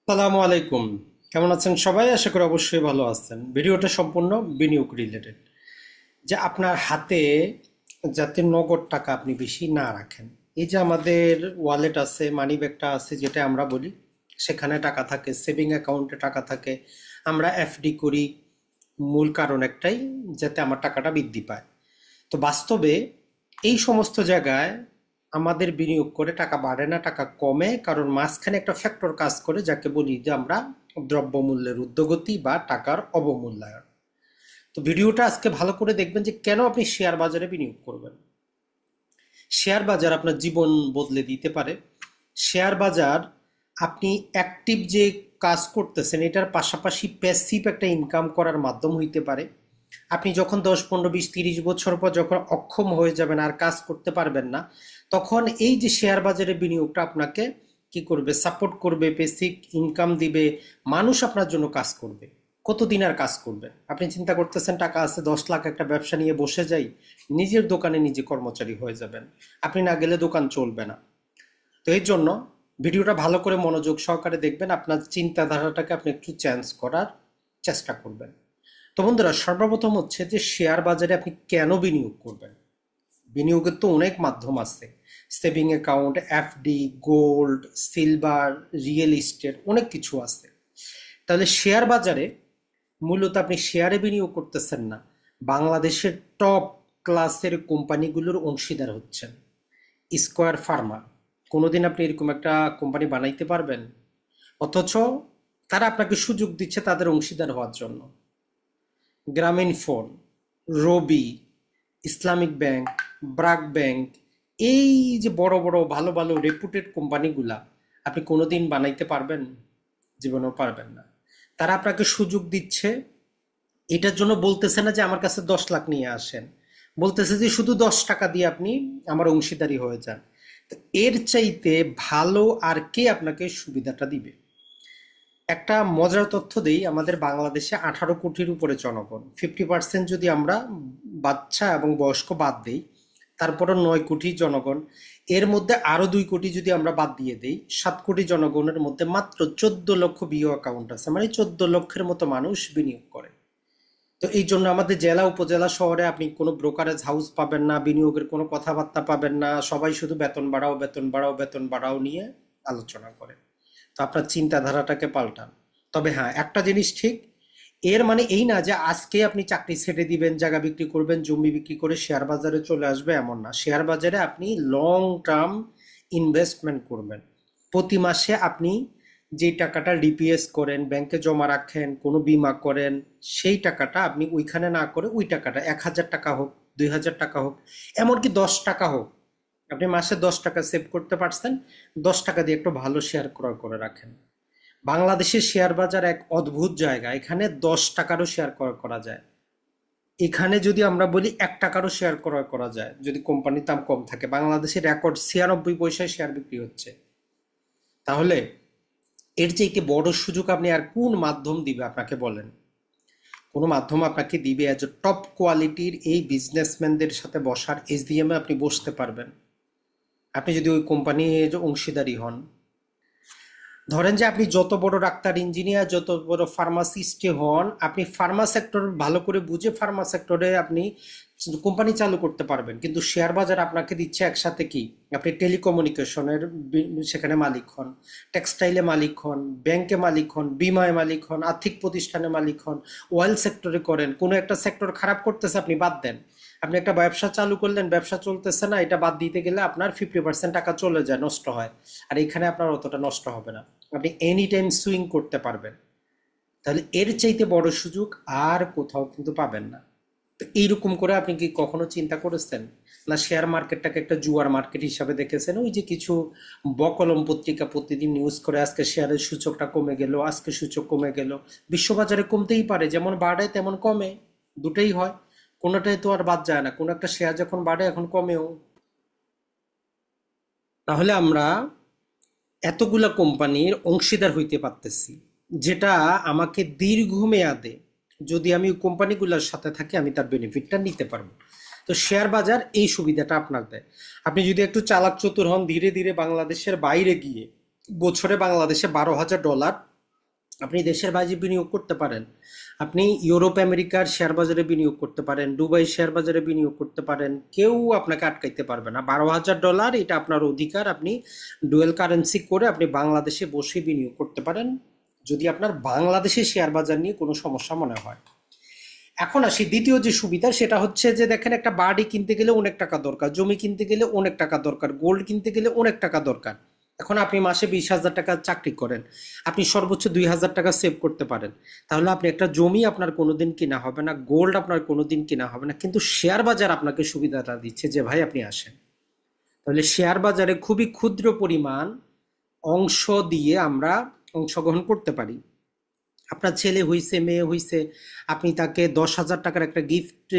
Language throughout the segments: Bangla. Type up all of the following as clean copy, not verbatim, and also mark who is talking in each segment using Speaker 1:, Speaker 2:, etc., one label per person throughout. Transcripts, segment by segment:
Speaker 1: সালামু আলাইকুম। কেমন আছেন সবাই? আশা করি অবশ্যই ভালো আছেন। ভিডিওটা সম্পূর্ণ বিনিয়োগ রিলেটেড। যে আপনার হাতে যাতে নগদ টাকা আপনি বেশি না রাখেন। এই যে আমাদের ওয়ালেট আছে, মানি ব্যাগটা আছে যেটা আমরা বলি, সেখানে টাকা থাকে, সেভিং অ্যাকাউন্টে টাকা থাকে, আমরা এফডি করি। মূল কারণ একটাই, যাতে আমার টাকাটা বৃদ্ধি পায়। তো বাস্তবে এই সমস্ত জায়গায় আমাদের বিনিয়োগ করে টাকা বাড়ে না, টাকা কমে, কারণ মাঝখানে একটা ফ্যাক্টর কাজ করে যাকে বলি যে আমরা দ্রব্যমূল্যের ঊর্ধ্বগতি বা টাকার অবমূল্যায়ন। তো ভিডিওটা আজকে ভালো করে দেখবেন যে কেন আপনি শেয়ার বাজারে বিনিয়োগ করবেন। শেয়ার বাজার আপনার জীবন বদলে দিতে পারে। শেয়ার বাজার আপনি অ্যাক্টিভ যে কাজ করতেছেন এটার পাশাপাশি প্যাসিভ একটা ইনকাম করার মাধ্যম হইতে পারে। আপনি যখন 10, 15, 20, 30 বছর পর যখন অক্ষম হয়ে যাবেন, আর কাজ করতে পারবেন না, তখন এই যে শেয়ার বাজারে বিনিয়োগটা আপনাকে কি করবে? সাপোর্ট করবে, বেসিক ইনকাম দিবে, মানুষ আপনার জন্য কাজ করবে। কতদিন আর কাজ করবেন? আপনি চিন্তা করতেছেন টাকা আছে 10 লাখ, একটা ব্যবসা নিয়ে বসে যাই, নিজের দোকানে নিজে কর্মচারী হয়ে যাবেন। আপনি না গেলে দোকান চলবে না। তো এই জন্য ভিডিওটা ভালো করে মনোযোগ সহকারে দেখবেন, আপনার চিন্তাধারাটাকে আপনি একটু চেঞ্জ করার চেষ্টা করবেন। তো বন্ধুরা, সর্বপ্রথম হচ্ছে যে শেয়ার বাজারে আপনি কেন বিনিয়োগ করবেন। বিনিয়োগের তো অনেক মাধ্যম আছে, saving account, FD, gold, silver, real estate, অনেক কিছু আছে। তাহলে শেয়ার বাজারে মূলত আপনি শেয়ারে বিনিয়োগ করতেছেন না, বাংলাদেশের টপ ক্লাসের কোম্পানিগুলোর অংশীদার হচ্ছেন। স্কয়ার ফার্মা, কোনোদিন আপনি এরকম একটা কোম্পানি বানাইতে পারবেন? অথচ তারা আপনাকে সুযোগ দিচ্ছে তাদের অংশীদার হওয়ার জন্য। গ্রামীণ ফোন, রবি, ইসলামিক ব্যাংক, ব্রাক ব্যাংক, এই যে বড় বড় ভালো ভালো রেপুটেড কোম্পানিগুলা আপনি কোনোদিন বানাইতে পারবেন? জীবনেও পারবেন না। তারা আপনাকে সুযোগ দিচ্ছে, এটার জন্য বলতেছে না যে আমার কাছে 10 লাখ নিয়ে আসেন, বলতেছে যে শুধু 10 টাকা দিয়ে আপনি আমার অংশীদারি হয়ে যান। তো এর চাইতে ভালো আর কে আপনাকে সুবিধাটা দিবে? একটা মজার তথ্য দেই, আমাদের বাংলাদেশে 18 কোটির উপরে জনগণ। 50% যদি আমরা বাচ্চা এবং বয়স্ক বাদ দেই, তারপরও 9 কোটি জনগণ। এর মধ্যে আরো 2 কোটি যদি আমরা বাদ দিয়ে দেই, 7 কোটি জনগণের মধ্যে মাত্র 14 লক্ষ বিও অ্যাকাউন্ট আছে, মানে 14 লক্ষের মতো মানুষ বিনিয়োগ করে। তো এই জন্য আমাদের জেলা উপজেলা শহরে আপনি কোনো ব্রোকারেজ হাউস পাবেন না, বিনিয়োগের কোনো কথাবার্তা পাবেন না, সবাই শুধু বেতন বাড়াও, বেতন বাড়াও, বেতন বাড়াও নিয়ে আলোচনা করে। তো আপনার চিন্তাধারাটাকে পাল্টান। তবে হ্যাঁ, একটা জিনিস ঠিক, এর মানে এই না যে আজকে আপনি চাকরি ছেড়ে দিবেন, জায়গা বিক্রি করবেন, জমি বিক্রি করে শেয়ার বাজারে চলে আসবে, এমন না। শেয়ার বাজারে আপনি লং টার্ম ইনভেস্টমেন্ট করবেন। প্রতি মাসে আপনি যে টাকাটা ডিপিএস করেন, ব্যাংকে জমা রাখেন, কোনো বীমা করেন, সেই টাকাটা আপনি ওইখানে না করে ওই টাকাটা 1,000 টাকা হোক, 2,000 টাকা হোক, এমনকি 10 টাকা হোক, আপনি মাসে 10 টাকা সেভ করতে পারছেন, 10 টাকা দিয়ে একটু ভালো শেয়ার ক্রয় করে রাখেন। বাংলাদেশের শেয়ার বাজার এক অদ্ভুত জায়গা, এখানে 10 টাকারও শেয়ার ক্রয় করা যায়। এখানে যদি আমরা বলি 1 টাকারও শেয়ার ক্রয় করা যায়, যদি কোম্পানির দাম কম থাকে। বাংলাদেশের রেকর্ড 96 পয়সায় শেয়ার বিক্রি হচ্ছে। তাহলে এর চাইতে বড় সুযোগ আপনি আর কোন মাধ্যম দিবে আপনাকে বলেন? কোনো মাধ্যম আপনাকে দিবে এজ টপ কোয়ালিটির এই বিজনেসম্যানদের সাথে বসার, এসডিএম এ আপনি বসতে পারবেন, আপনি যদি ওই কোম্পানির অংশীদারি হন। ধরেন যে আপনি যত বড় ডাক্তার, ইঞ্জিনিয়ার, যত বড় ফার্মাসিস্টে হন, আপনি ফার্মা সেক্টর ভালো করে বুঝে ফার্মা সেক্টরে আপনি কোম্পানি চালু করতে পারবেন। কিন্তু শেয়ার বাজার আপনাকে দিচ্ছে একসাথে কি, আপনি টেলিকমিউনিকেশনের সেখানে মালিক হন, টেক্সটাইলে মালিক হন, ব্যাংকে মালিক হন, বিমায় মালিক হন, আর্থিক প্রতিষ্ঠানে মালিক হন, অয়েল সেক্টরে করেন, কোনো একটা সেক্টর খারাপ করতেছে আপনি বাদ দেন। আপনি একটা ব্যবসা চালু করলেন, ব্যবসা চলতেছে না, এটা বাদ দিতে গেলে আপনার 50% টাকা চলে যায়, নষ্ট হয়। আর এখানে আপনার অতটা নষ্ট হবে না, আপনি এনি টাইম সুইং করতে পারবেন। তাহলে এর চাইতে বড় সুযোগ আর কোথাও কিন্তু পাবেন না। তো এইরকম করে আপনি কি কখনো চিন্তা করেছেন? না শেয়ার মার্কেটটাকে একটা জুয়ার মার্কেট হিসাবে দেখেছেন? ওই যে কিছু বকলম পত্রিকা প্রতিদিন নিউজ করে, আজকে শেয়ারের সূচকটা কমে গেল, আজকে সূচক কমে গেল। বিশ্ববাজারে কমতেই পারে, যেমন বাড়ে তেমন কমে, দুটোই হয়। কোনোটাই তো আর বাদ যায় না, কোনো একটা শেয়ার যখন বাড়ে এখন কমেও। তাহলে আমরা এতগুলা কোম্পানির অংশীদার হইতে পারতেছি, যেটা আমাকে দীর্ঘমেয়াদে, যদি আমি ওই কোম্পানিগুলোর সাথে থাকি, আমি তার বেনিফিটটা নিতে পারবো। তো শেয়ার বাজার এই সুবিধাটা আপনার দেয়। আপনি যদি একটু চালাক চতুর হন, ধীরে ধীরে বাংলাদেশের বাইরে গিয়ে বছরে বাংলাদেশে $12,000 আপনি দেশের বাইরে বিনিয়োগ করতে পারেন, আপনি ইউরোপ আমেরিকার শেয়ার বাজারে বিনিয়োগ করতে পারেন, দুবাই শেয়ার বাজারে বিনিয়োগ করতে পারেন, কেউ আপনাকে আটকাইতে পারবে না। $12,000 এটা আপনার অধিকার, আপনি ডুয়েল কারেন্সি করে আপনি বাংলাদেশে বসে বিনিয়োগ করতে পারেন যদি আপনার বাংলাদেশে শেয়ার বাজার নিয়ে কোনো সমস্যা মনে হয়। এখন আসি দ্বিতীয় যে সুবিধা, সেটা হচ্ছে যে দেখেন, একটা বাড়ি কিনতে গেলে অনেক টাকা দরকার, জমি কিনতে গেলে অনেক টাকা দরকার, গোল্ড কিনতে গেলে অনেক টাকা দরকার। এখন আপনি মাসে 20,000 টাকা চাকরি করেন, আপনি সর্বোচ্চ 2,000 টাকা সেভ করতে পারেন, তাহলে আপনি একটা জমি আপনার কোনোদিন কিনা হবে না, গোল্ড আপনার কোনোদিন কিনা হবে না। কিন্তু শেয়ার বাজার আপনাকে সুবিধাটা দিচ্ছে যে ভাই আপনি আসেন, তাহলে শেয়ার বাজারে খুবই ক্ষুদ্র পরিমাণ অংশ দিয়ে আমরা অংশগ্রহণ করতে পারি। আপনার ছেলে হইছে, মেয়ে হইছে, আপনি তাকে 10,000 টাকার একটা গিফট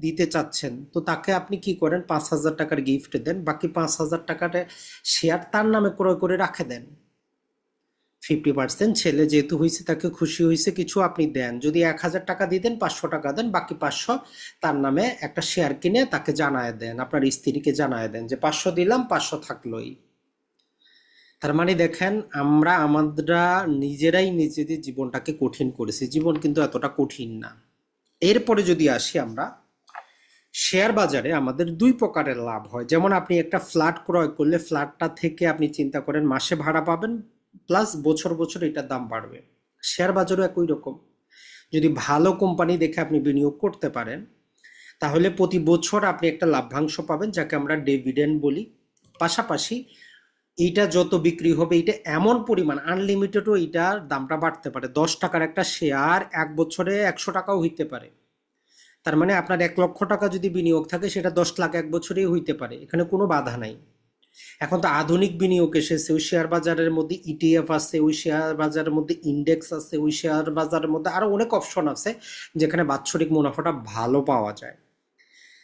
Speaker 1: দিতে চাচ্ছেন, তো তাকে আপনি কি করেন, 5,000 টাকার গিফট দেন, বাকি 5,000 টাকাটা শেয়ার তার নামে ক্রয় করে রাখে দেন। 50% ছেলে যেহেতু হয়েছে, তাকে খুশি হয়েছে কিছু আপনি দেন। যদি 1,000 টাকা দিতেন, 500 টাকা দেন, বাকি 500 তার নামে একটা শেয়ার কিনে তাকে জানায় দেন, আপনার স্ত্রীকে জানায় দেন যে 500 দিলাম, 500 থাকলোই। তার মানে দেখেন, আমরা নিজেরাই নিজেদের জীবনটাকে কঠিন করেছি। জীবন কিন্তু এতটা কঠিন না। এরপরে যদি আসি আমরা, শেয়ার বাজারে আমাদের দুই প্রকারের লাভ হয়। যেমন আপনি একটা ফ্ল্যাট ক্রয় করলে ফ্ল্যাটটা থেকে আপনি চিন্তা করেন মাসে ভাড়া পাবেন, প্লাস বছর বছর এটার দাম বাড়বে। শেয়ার বাজারও একই রকম। যদি ভালো কোম্পানি দেখে আপনি বিনিয়োগ করতে পারেন, তাহলে প্রতি বছর আপনি একটা লাভ্যাংশ পাবেন, যাকে আমরা ডিভিডেন্ড বলি। পাশাপাশি এইটা যত বিক্রি হবে, এটা এমন পরিমাণ আনলিমিটেডও, এটার দামটা বাড়তে পারে। 10 টাকার একটা শেয়ার 1 বছরে 100 টাকাও হইতে পারে। তার মানে আপনার 1 লক্ষ টাকা যদি বিনিয়োগ থাকে, সেটা 10 লাখ 1 বছরেই হইতে পারে, এখানে কোনো বাধা নাই। এখন তো আধুনিক বিনিয়োগ এসেছে, ওই শেয়ার বাজারের মধ্যে ইটিএফ আছে, ওই শেয়ার বাজারের মধ্যে ইন্ডেক্স আছে, ওই শেয়ার বাজারের মধ্যে আরো অনেক অপশন আছে, যেখানে বাৎসরিক মুনাফাটা ভালো পাওয়া যায়।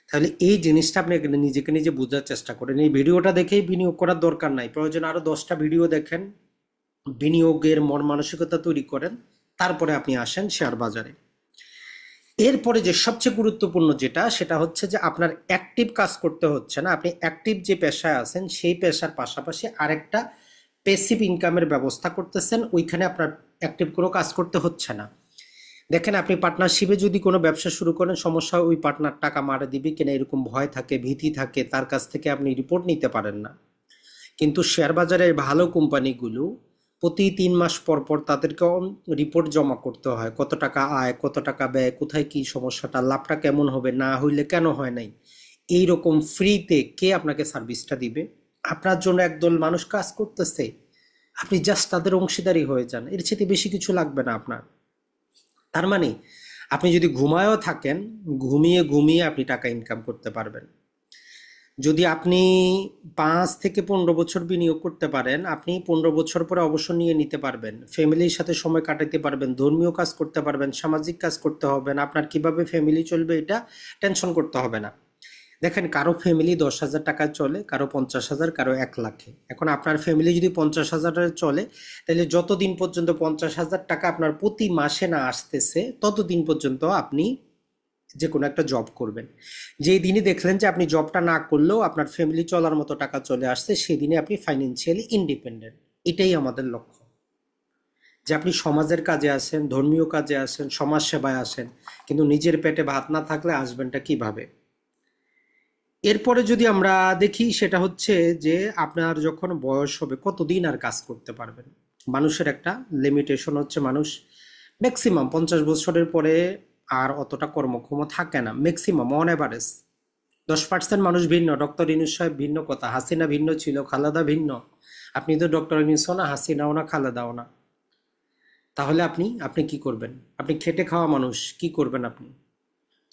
Speaker 1: তাহলে এই জিনিসটা আপনি নিজেকে নিজে বোঝার চেষ্টা করেন। এই ভিডিওটা দেখেই বিনিয়োগ করার দরকার নাই, প্রয়োজন আরো 10টা ভিডিও দেখেন, বিনিয়োগের মন মানসিকতা তৈরি করেন, তারপরে আপনি আসেন শেয়ার বাজারে। এরপরে যে সবচেয়ে গুরুত্বপূর্ণ যেটা, সেটা হচ্ছে যে আপনার অ্যাক্টিভ কাজ করতে হচ্ছে না। আপনি অ্যাক্টিভ যে পেশায় আছেন, সেই পেশার পাশাপাশি আরেকটা প্যাসিভ ইনকামের ব্যবস্থা করতেছেন, ওইখানে আপনার অ্যাক্টিভ কোনো কাজ করতে হচ্ছে না। দেখেন, আপনি পার্টনারশিপে যদি কোনো ব্যবসা শুরু করেন, সমস্যা ওই পার্টনার টাকা মারা দিবে কিনা এরকম ভয় থাকে, ভীতি থাকে, তার কাছ থেকে আপনি রিপোর্ট নিতে পারেন না। কিন্তু শেয়ার বাজারের ভালো কোম্পানিগুলো প্রতি 3 মাস পর পর তাদেরকে রিপোর্ট জমা করতে হয়, কত টাকা আয়, কত টাকা ব্যয়, কোথায় কি সমস্যাটা, লাভটা কেমন হবে, না হইলে কেন হয় নাই। এই রকম ফ্রিতে কে আপনাকে সার্ভিসটা দিবে? আপনার জন্য একদল মানুষ কাজ করতেছে, আপনি জাস্ট তাদের অংশীদারি হয়ে যান, এর চেয়ে বেশি কিছু লাগবে না আপনার। তার মানে আপনি যদি ঘুমায়ও থাকেন, ঘুমিয়ে ঘুমিয়ে আপনি টাকা ইনকাম করতে পারবেন। যদি আপনি 5 থেকে 15 বছর বিনিয়োগ করতে পারেন, আপনি 15 বছর পরে অবসর নিয়ে নিতে পারবেন, ফ্যামিলির সাথে সময় কাটাতে পারবেন, ধর্মীয় কাজ করতে পারবেন, সামাজিক কাজ করতে হবে না, আপনার কিভাবে ফ্যামিলি চলবে এটা টেনশন করতে হবে না। দেখেন, কারো ফ্যামিলি 10,000 টাকায় চলে, কারো 50,000, কারো 1 লাখে। এখন আপনার ফ্যামিলি যদি 50,000 চলে, তাহলে যতদিন পর্যন্ত 50,000 টাকা আপনার প্রতি মাসে না আসতেছে, ততদিন পর্যন্ত আপনি যে কোনো একটা জব করবেন। যেই দিনই দেখলেন যে আপনি জবটা না করলেও আপনার ফ্যামিলি চলার মতো টাকা চলে আসছে, সেই দিনে আপনি ফাইন্যান্সিয়ালি ইন্ডিপেন্ডেন্ট। এটাই আমাদের লক্ষ্য, যে আপনি সমাজের কাজে আসেন, ধর্মীয় কাজে আসেন, সমাজ সেবায় আসেন, কিন্তু নিজের পেটে ভাত না থাকলে আসবেনটা কিভাবে? এরপরে যদি আমরা দেখি, সেটা হচ্ছে যে আপনার যখন বয়স হবে, কতদিন আর কাজ করতে পারবেন। মানুষের একটা লিমিটেশন হচ্ছে, মানুষ ম্যাক্সিমাম 50 বছরের পরে আর অতটা কর্মক্ষম থাকে না, ম্যাক্সিমাম অন অ্যাভারেজ। 10% মানুষ ভিন্ন, ডক্টর ইউনূস সাহেব ভিন্ন কথা, হাসিনা ভিন্ন ছিল, খালেদা ভিন্ন। আপনি তো ডক্টর ইউনূসও না, হাসিনাও না, খালেদাও না। তাহলে আপনি আপনি কি করবেন? আপনি খেটে খাওয়া মানুষ, কি করবেন আপনি?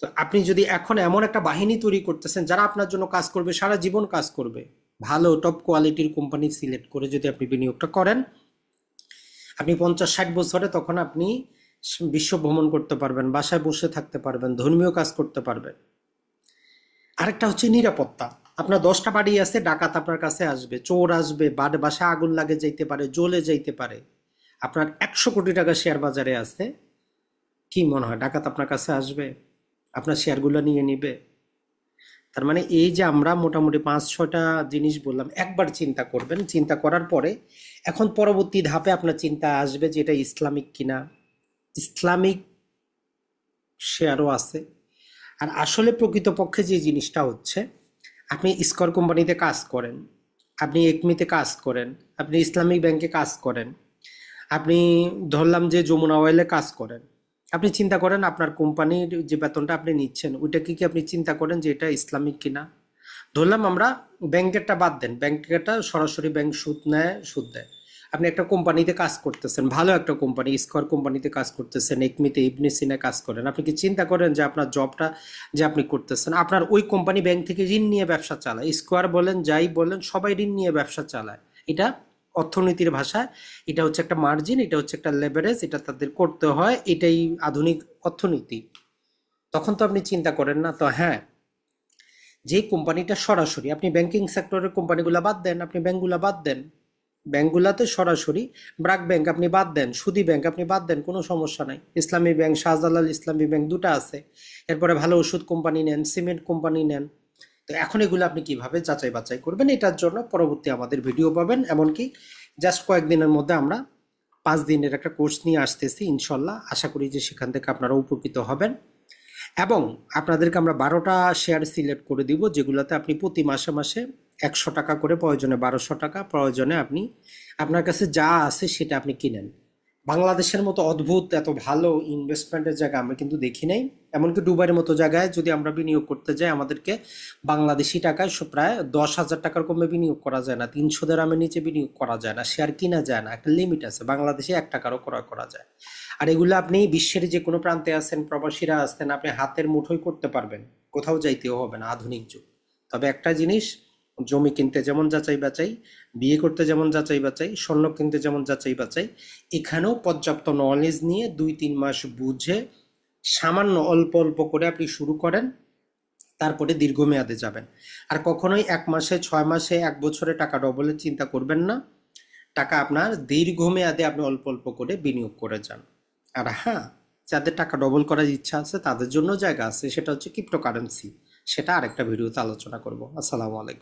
Speaker 1: তো আপনি যদি এখন এমন একটা বাহিনী তৈরি করতেছেন যারা আপনার জন্য কাজ করবে, সারা জীবন কাজ করবে, ভালো টপ কোয়ালিটির কোম্পানি সিলেক্ট করে যদি আপনি বিনিয়োগটা করেন, আপনি 50-60 বছরে তখন আপনি বিশ্ব ভ্রমণ করতে পারবেন, বাসায় বসে থাকতে পারবেন, ধর্মীয় কাজ করতে পারবেন। আরেকটা হচ্ছে নিরাপত্তা। আপনার 10টা বাড়ি আছে, ডাকাত আপনার কাছে আসবে, চোর আসবে, বাসায় আগুন লাগে যাইতে পারে, জ্বলে যাইতে পারে। আপনার 100 কোটি টাকা শেয়ার বাজারে আছে, কি মনে হয় ডাকাত আপনার কাছে আসবে? আপনার শেয়ারগুলো নিয়ে নিবে? তার মানে এই যে আমরা মোটামুটি 5-6টা জিনিস বললাম, একবার চিন্তা করবেন, চিন্তা করার পরে এখন পরবর্তী ধাপে আপনার চিন্তা আসবে যে এটা ইসলামিক কিনা। ইসলামিক শেয়ারও আছে। আর আসলে প্রকৃতপক্ষে যে জিনিসটা হচ্ছে, আপনি স্কয়ার কোম্পানিতে কাজ করেন, আপনি একমিতে কাজ করেন, আপনি ইসলামিক ব্যাংকে কাজ করেন, আপনি ধরলাম যে যমুনা অয়েলে কাজ করেন, আপনি চিন্তা করেন আপনার কোম্পানির যে বেতনটা আপনি নিচ্ছেন ওইটা কি আপনি চিন্তা করেন যে এটা ইসলামিক কিনা। ধরলাম আমরা ব্যাংকেরটা বাদ দেন, ব্যাংকেরটা সরাসরি ব্যাংক সুদ নেয়, সুদ দেয়। আপনি একটা কোম্পানিতে কাজ করতেছেন, ভালো একটা কোম্পানি, স্কয়ার কোম্পানিতে কাজ করতেছেন, একমিতে ইবনে সিনে কাজ করেন, আপনি কি চিন্তা করেন যে আপনার জবটা যে আপনি করতেছেন, আপনার ওই কোম্পানি ব্যাংক থেকে ঋণ নিয়ে ব্যবসা চালায়, স্কয়ার বলেন যাই বলেন সবাই ঋণ নিয়ে ব্যবসা চালায়। এটা অর্থনীতির ভাষায় এটা হচ্ছে একটা মার্জিন, এটা হচ্ছে একটা লেভারেজ, এটা তাদের করতে হয়, এটাই আধুনিক অর্থনীতি। তখন তো আপনি চিন্তা করেন না তো, হ্যাঁ, যে কোম্পানিটা সরাসরি, আপনি ব্যাংকিং সেক্টরের কোম্পানিগুলো বাদ দেন, আপনি ব্যাংকগুলো বাদ দেন, ব্যাংকগুলোতে সরাসরি ব্র্যাক ব্যাংক আপনি বাদ দেন, সুদী ব্যাংক আপনি বাদ দেন, কোনো সমস্যা নাই। ইসলামী ব্যাংক, শাহজালাল ইসলামী ব্যাংক দুটো আছে। এরপরে ভালো ওষুধ কোম্পানি নেন, সিমেন্ট কোম্পানি নেন। তো এখন এগুলো আপনি কিভাবে যাচাই বাছাই করবেন, এটার জন্য পরবর্তী আমাদের ভিডিও পাবেন। এমনকি জাস্ট কয়েকদিনের মধ্যে আমরা 5 দিনের একটা কোর্স নিয়ে আসতেছি ইনশাল্লাহ। আশা করি যে সেখান থেকে আপনারা উপকৃত হবেন। এবং আপনাদেরকে আমরা 12টা শেয়ার সিলেক্ট করে দিব, যেগুলোতে আপনি প্রতি মাসে মাসে 100 টাকা করে, প্রয়োজনে 1200 টাকা, প্রয়োজনে আপনি আপনার কাছে যা আছে সেটা আপনি কিনেন। বাংলাদেশের মতো অদ্ভুত এত ভালো ইনভেস্টমেন্টের জায়গা আমরা কিন্তু দেখি নাই। এমনকি দুবাইয়ের মতো জায়গায় যদি আমরা বিনিয়োগ করতে যাই, আমাদেরকে বাংলাদেশি টাকায় প্রায় 10,000 টাকার কমে বিনিয়োগ করা যায় না, 300 দিরহামের নিচে বিনিয়োগ করা যায় না, শেয়ার কিনা যায় না, একটা লিমিট আছে। বাংলাদেশে 1 টাকারও ক্রয় করা যায়। আর এগুলো আপনি বিশ্বের যে কোনো প্রান্তে আছেন, প্রবাসীরা আছেন, আপনি হাতের মুঠোয় করতে পারবেন, কোথাও যাইতেও হবে না, আধুনিক যুগ। তবে একটা জিনিস, জমি কিনতে যেমন যাচাই বাছাই, বিয়ে করতে যেমন যাচাই বাছাই, স্বর্ণ কিনতে যেমন যাচাই বাছাই, এখানেও পর্যাপ্ত নলেজ নিয়ে 2-3 মাস বুঝে সামান্য অল্প অল্প করে আপনি শুরু করেন, তারপরে দীর্ঘমেয়াদে যাবেন। আর কখনোই 1 মাসে, 6 মাসে, 1 বছরে টাকা ডবলের চিন্তা করবেন না। টাকা আপনার দীর্ঘমেয়াদে আপনি অল্প অল্প করে বিনিয়োগ করে যান। আর হ্যাঁ, যাদের টাকা ডবল করার ইচ্ছা আছে তাদের জন্য জায়গা আছে, সেটা হচ্ছে ক্রিপ্টোকারেন্সি। সেটা আরেকটা ভিডিওতে আলোচনা করব। আসসালামু আলাইকুম।